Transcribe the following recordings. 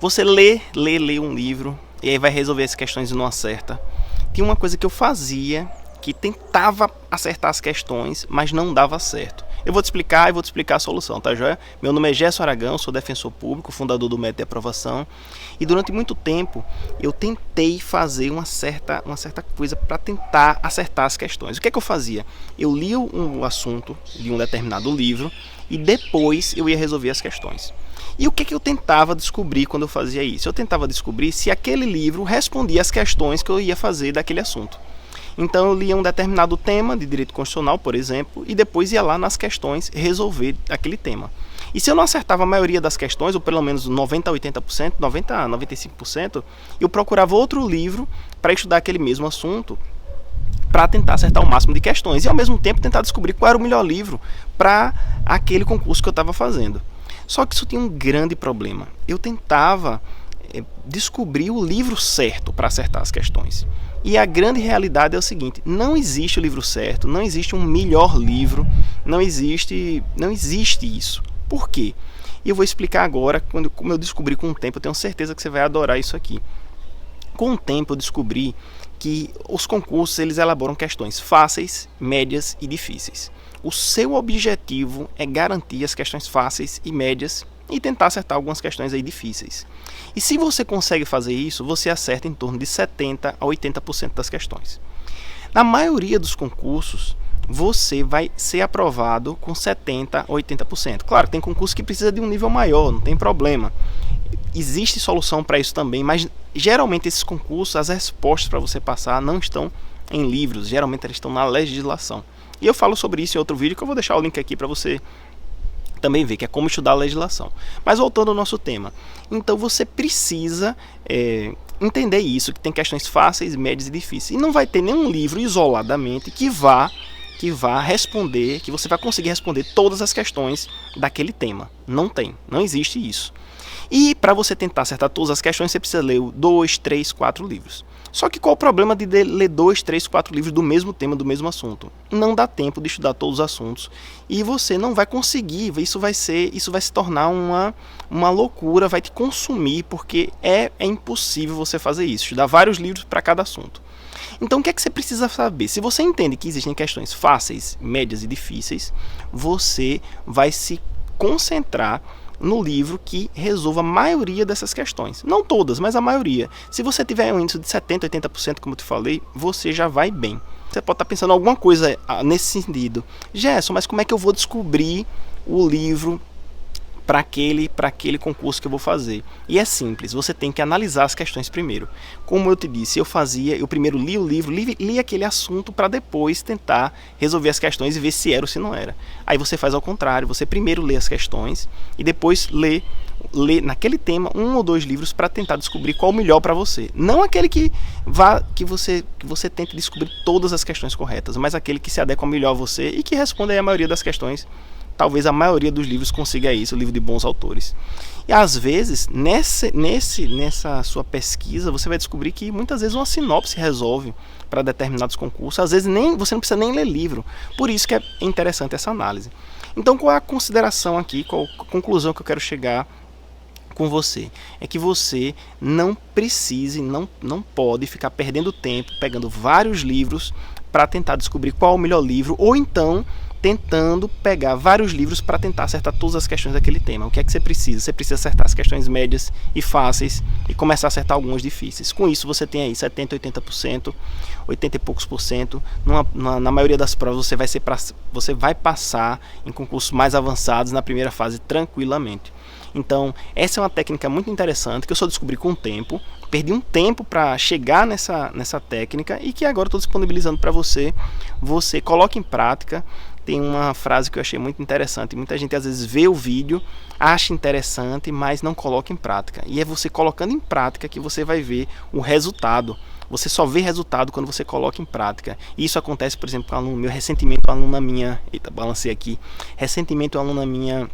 Você lê um livro e aí vai resolver as questões e não acerta. Tinha uma coisa que eu fazia, que tentava acertar as questões, mas não dava certo. Eu vou te explicar e vou te explicar a solução, tá joia? Meu nome é Gerson Aragão, sou defensor público, fundador do Método de Aprovação. E durante muito tempo eu tentei fazer uma certa coisa para tentar acertar as questões. O que é que eu fazia? Eu lia um assunto de um determinado livro e depois eu ia resolver as questões. E o que é que eu tentava descobrir quando eu fazia isso? Eu tentava descobrir se aquele livro respondia às questões que eu ia fazer daquele assunto. Então eu lia um determinado tema de direito constitucional, por exemplo, e depois ia lá nas questões resolver aquele tema. E se eu não acertava a maioria das questões, ou pelo menos 90% a 80%, 90% a 95%, eu procurava outro livro para estudar aquele mesmo assunto, para tentar acertar o máximo de questões e ao mesmo tempo tentar descobrir qual era o melhor livro para aquele concurso que eu estava fazendo. Só que isso tinha um grande problema. Eu tentava descobrir o livro certo para acertar as questões. E a grande realidade é o seguinte: não existe o livro certo, não existe um melhor livro, não existe isso. Por quê? E eu vou explicar agora, como eu descobri com o tempo. Eu tenho certeza que você vai adorar isso aqui. Com o tempo eu descobri que os concursos eles elaboram questões fáceis, médias e difíceis. O seu objetivo é garantir as questões fáceis e médias e tentar acertar algumas questões aí difíceis. E se você consegue fazer isso, você acerta em torno de 70% a 80% das questões. Na maioria dos concursos, você vai ser aprovado com 70% a 80%. Claro, tem concurso que precisa de um nível maior, não tem problema. Existe solução para isso também, mas geralmente esses concursos, as respostas para você passar não estão em livros, geralmente elas estão na legislação. E eu falo sobre isso em outro vídeo que eu vou deixar o link aqui para você também ver, que é como estudar a legislação. Mas voltando ao nosso tema, então você precisa entender isso, que tem questões fáceis, médias e difíceis. E não vai ter nenhum livro isoladamente que vá responder, que você vai conseguir responder todas as questões daquele tema. Não tem, não existe isso. E para você tentar acertar todas as questões, você precisa ler 2, 3, 4 livros. Só que qual o problema de ler 2, 3, 4 livros do mesmo tema, do mesmo assunto? Não dá tempo de estudar todos os assuntos e você não vai conseguir. Isso vai se tornar uma loucura, vai te consumir, porque é impossível você fazer isso, estudar vários livros para cada assunto. Então o que é que você precisa saber? Se você entende que existem questões fáceis, médias e difíceis, você vai se concentrar no livro que resolva a maioria dessas questões. Não todas, mas a maioria. Se você tiver um índice de 70%, 80%, como eu te falei, você já vai bem. Você pode estar pensando em alguma coisa nesse sentido. Gerson, mas como é que eu vou descobrir o livro para aquele concurso que eu vou fazer? E é simples, você tem que analisar as questões primeiro. Como eu te disse, eu primeiro li o livro, li aquele assunto para depois tentar resolver as questões e ver se era ou se não era. Aí você faz ao contrário, você primeiro lê as questões e depois lê naquele tema 1 ou 2 livros para tentar descobrir qual o melhor para você. Não aquele que você tente descobrir todas as questões corretas, mas aquele que se adequa melhor a você e que responde aí a maioria das questões. Talvez a maioria dos livros consiga isso, o livro de bons autores. E às vezes, nessa sua pesquisa, você vai descobrir que muitas vezes uma sinopse resolve para determinados concursos. Às vezes você não precisa nem ler livro. Por isso que é interessante essa análise. Então, qual é a consideração aqui, qual a conclusão que eu quero chegar com você? É que você não pode ficar perdendo tempo pegando vários livros para tentar descobrir qual é o melhor livro, ou então tentando pegar vários livros para tentar acertar todas as questões daquele tema. O que é que você precisa? Você precisa acertar as questões médias e fáceis e começar a acertar algumas difíceis. Com isso você tem aí 70%, 80%, 80 e poucos por cento. Na maioria das provas você vai passar em concursos mais avançados na primeira fase tranquilamente. Então, essa é uma técnica muito interessante que eu só descobri com o tempo. Perdi um tempo para chegar nessa técnica e que agora estou disponibilizando para você. Você coloque em prática. Tem uma frase que eu achei muito interessante. Muita gente às vezes vê o vídeo, acha interessante, mas não coloca em prática. E é você colocando em prática que você vai ver o resultado. Você só vê resultado quando você coloca em prática. E isso acontece, por exemplo, com um aluno meu. Recentemente, uma aluna minha... Eita, balancei aqui. Recentemente, uma aluna minha...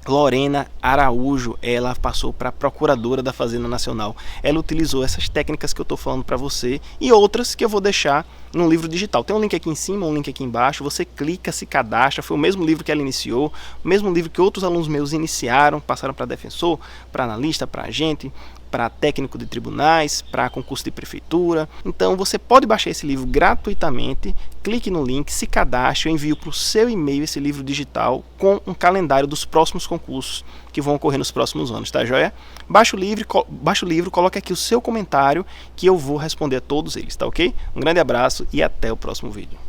Lorena Araújo, ela passou para procuradora da Fazenda Nacional. Ela utilizou essas técnicas que eu estou falando para você e outras que eu vou deixar num livro digital. Tem um link aqui em cima, um link aqui embaixo, você clica, se cadastra, foi o mesmo livro que ela iniciou, o mesmo livro que outros alunos meus iniciaram, passaram para defensor, para analista, para agente, para técnico de tribunais, para concurso de prefeitura. Então você pode baixar esse livro gratuitamente, clique no link, se cadastre, eu envio para o seu e-mail esse livro digital com um calendário dos próximos concursos que vão ocorrer nos próximos anos, tá joia? Baixa o livro, coloque aqui o seu comentário que eu vou responder a todos eles, tá ok? Um grande abraço e até o próximo vídeo.